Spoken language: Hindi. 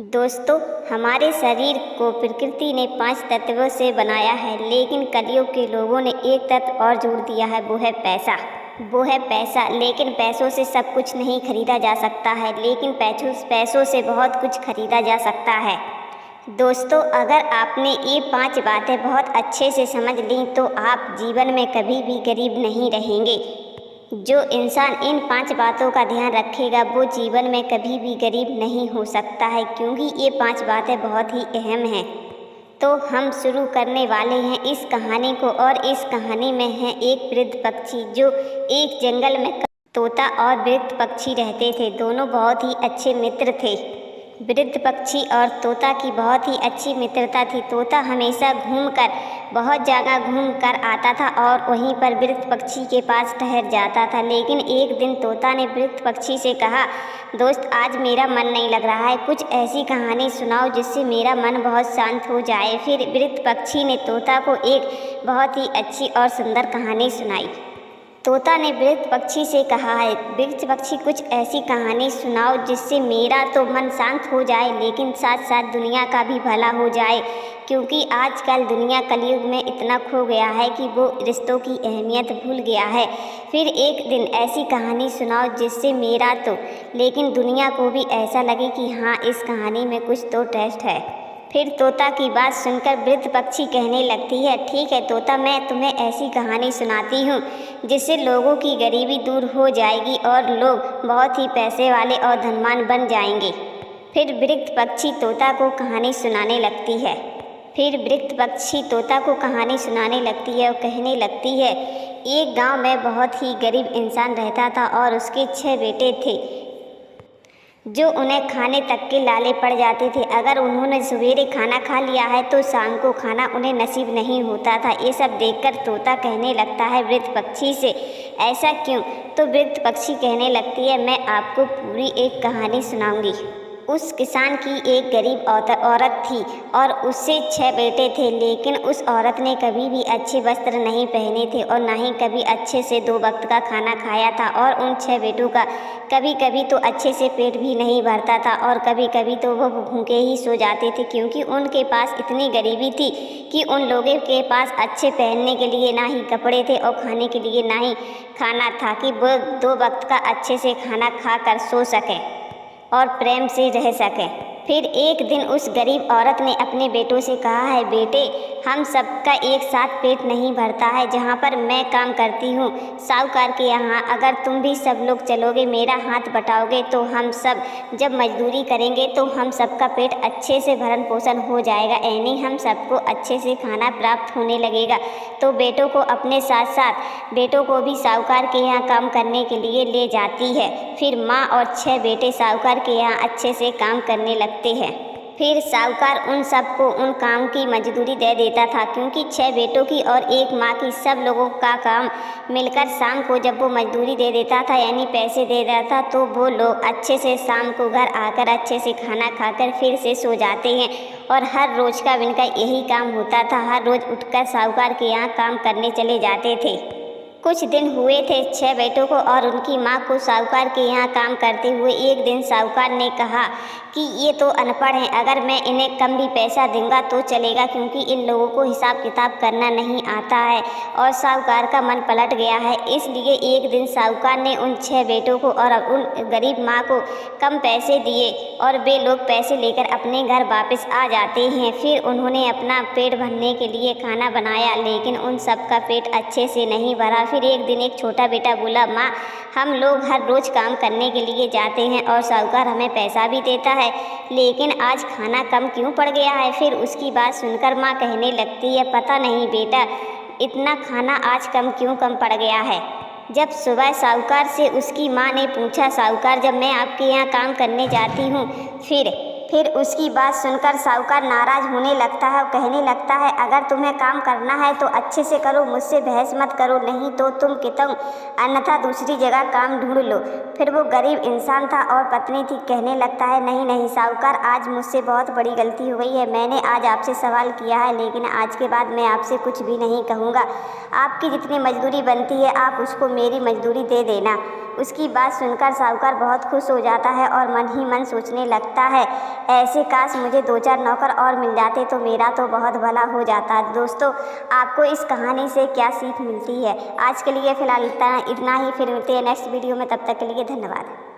दोस्तों, हमारे शरीर को प्रकृति ने 5 तत्वों से बनाया है, लेकिन कलयुग के लोगों ने एक तत्व और जोड़ दिया है, वो है पैसा। लेकिन पैसों से सब कुछ नहीं खरीदा जा सकता है, लेकिन पैसों से बहुत कुछ खरीदा जा सकता है। दोस्तों, अगर आपने ये 5 बातें बहुत अच्छे से समझ ली तो आप जीवन में कभी भी गरीब नहीं रहेंगे। जो इंसान इन 5 बातों का ध्यान रखेगा वो जीवन में कभी भी गरीब नहीं हो सकता है, क्योंकि ये 5 बातें बहुत ही अहम हैं। तो हम शुरू करने वाले हैं इस कहानी को। और इस कहानी में है एक वृद्ध पक्षी। जो एक जंगल में तोता और वृद्ध पक्षी रहते थे। दोनों बहुत ही अच्छे मित्र थे। वृद्ध पक्षी और तोता की बहुत ही अच्छी मित्रता थी। तोता हमेशा बहुत जगह घूम कर आता था और वहीं पर वृद्ध पक्षी के पास ठहर जाता था। लेकिन एक दिन तोता ने वृद्ध पक्षी से कहा, दोस्त, आज मेरा मन नहीं लग रहा है, कुछ ऐसी कहानी सुनाओ जिससे मेरा मन बहुत शांत हो जाए। फिर वृद्ध पक्षी ने तोता को एक बहुत ही अच्छी और सुंदर कहानी सुनाई। तोता ने वृद्ध पक्षी से कहा है, वृद्ध पक्षी, कुछ ऐसी कहानी सुनाओ जिससे मेरा तो मन शांत हो जाए, लेकिन साथ साथ दुनिया का भी भला हो जाए, क्योंकि आजकल दुनिया कलयुग में इतना खो गया है कि वो रिश्तों की अहमियत भूल गया है। फिर एक दिन ऐसी कहानी सुनाओ जिससे मेरा तो लेकिन दुनिया को भी ऐसा लगे कि हाँ, इस कहानी में कुछ तो टेस्ट है। फिर तोता की बात सुनकर वृद्ध पक्षी कहने लगती है, ठीक है तोता, मैं तुम्हें ऐसी कहानी सुनाती हूँ जिससे लोगों की गरीबी दूर हो जाएगी और लोग बहुत ही पैसे वाले और धनवान बन जाएंगे। फिर वृद्ध पक्षी तोता को कहानी सुनाने लगती है। और कहने लगती है, एक गांव में बहुत ही गरीब इंसान रहता था और उसके 6 बेटे थे, जो उन्हें खाने तक के लाले पड़ जाते थे। अगर उन्होंने सवेरे खाना खा लिया है तो शाम को खाना उन्हें नसीब नहीं होता था। ये सब देखकर तोता कहने लगता है वृद्ध पक्षी से, ऐसा क्यों? तो वृद्ध पक्षी कहने लगती है, मैं आपको पूरी एक कहानी सुनाऊंगी। उस किसान की एक गरीब औरत थी और उससे 6 बेटे थे, लेकिन उस औरत ने कभी भी अच्छे वस्त्र नहीं पहने थे और ना ही कभी अच्छे से 2 वक्त का खाना खाया था। और उन 6 बेटों का कभी कभी तो अच्छे से पेट भी नहीं भरता था और कभी कभी तो वो भूखे ही सो जाते थे, क्योंकि उनके पास इतनी गरीबी थी कि उन लोगों के पास अच्छे पहनने के लिए ना ही कपड़े थे और खाने के लिए ना ही खाना था कि वो 2 वक्त का अच्छे से खाना खा कर सो सकें और प्रेम से रह सकें। फिर एक दिन उस गरीब औरत ने अपने बेटों से कहा है, बेटे, हम सबका एक साथ पेट नहीं भरता है। जहाँ पर मैं काम करती हूँ साहूकार के यहाँ, अगर तुम भी सब लोग चलोगे, मेरा हाथ बटाओगे, तो हम सब जब मजदूरी करेंगे तो हम सबका पेट अच्छे से भरण पोषण हो जाएगा, यानी हम सबको अच्छे से खाना प्राप्त होने लगेगा। तो बेटों को अपने साथ साथ बेटों को भी साहूकार के यहाँ काम करने के लिए ले जाती है। फिर माँ और 6 बेटे साहूकार के यहाँ अच्छे से काम करने लगते हैं। फिर साहूकार उन सबको उन काम की मजदूरी दे देता था, क्योंकि 6 बेटों की और एक माँ की सब लोगों का काम मिलकर शाम को जब वो मजदूरी दे देता था, यानी पैसे दे देता था, तो वो लोग अच्छे से शाम को घर आकर अच्छे से खाना खाकर फिर से सो जाते हैं। और हर रोज़ का इनका यही काम होता था, हर रोज़ उठकर साहूकार के यहाँ काम करने चले जाते थे। कुछ दिन हुए थे 6 बेटों को और उनकी माँ को साहूकार के यहाँ काम करते हुए। एक दिन साहूकार ने कहा कि ये तो अनपढ़ हैं, अगर मैं इन्हें कम भी पैसा दूंगा तो चलेगा, क्योंकि इन लोगों को हिसाब किताब करना नहीं आता है। और साहूकार का मन पलट गया है। इसलिए एक दिन साहूकार ने उन 6 बेटों को और उन गरीब माँ को कम पैसे दिए और वे लोग पैसे लेकर अपने घर वापस आ जाते हैं। फिर उन्होंने अपना पेट भरने के लिए खाना बनाया, लेकिन उन सब का पेट अच्छे से नहीं भरा। फिर एक दिन एक छोटा बेटा बोला, माँ, हम लोग हर रोज़ काम करने के लिए जाते हैं और साहूकार हमें पैसा भी देता है, लेकिन आज खाना कम क्यों पड़ गया है? फिर उसकी बात सुनकर माँ कहने लगती है, पता नहीं बेटा, इतना खाना आज क्यों कम पड़ गया है। जब सुबह साहूकार से उसकी माँ ने पूछा, साहूकार, जब मैं आपके यहाँ काम करने जाती हूँ, फिर उसकी बात सुनकर साहूकार नाराज़ होने लगता है और कहने लगता है, अगर तुम्हें काम करना है तो अच्छे से करो, मुझसे बहस मत करो, नहीं तो तुम कितों, अन्यथा दूसरी जगह काम ढूंढ लो। फिर वो गरीब इंसान था और पत्नी थी, कहने लगता है, नहीं नहीं साहूकार, आज मुझसे बहुत बड़ी गलती हो गई है। मैंने आज आपसे सवाल किया है, लेकिन आज के बाद मैं आपसे कुछ भी नहीं कहूँगा। आपकी जितनी मजदूरी बनती है आप उसको मेरी मजदूरी दे देना। उसकी बात सुनकर साहूकार बहुत खुश हो जाता है और मन ही मन सोचने लगता है, ऐसे काश मुझे 2-4 नौकर और मिल जाते तो मेरा तो बहुत भला हो जाता। दोस्तों, आपको इस कहानी से क्या सीख मिलती है? आज के लिए फ़िलहाल इतना ही, फिर मिलते हैं नेक्स्ट वीडियो में। तब तक के लिए धन्यवाद।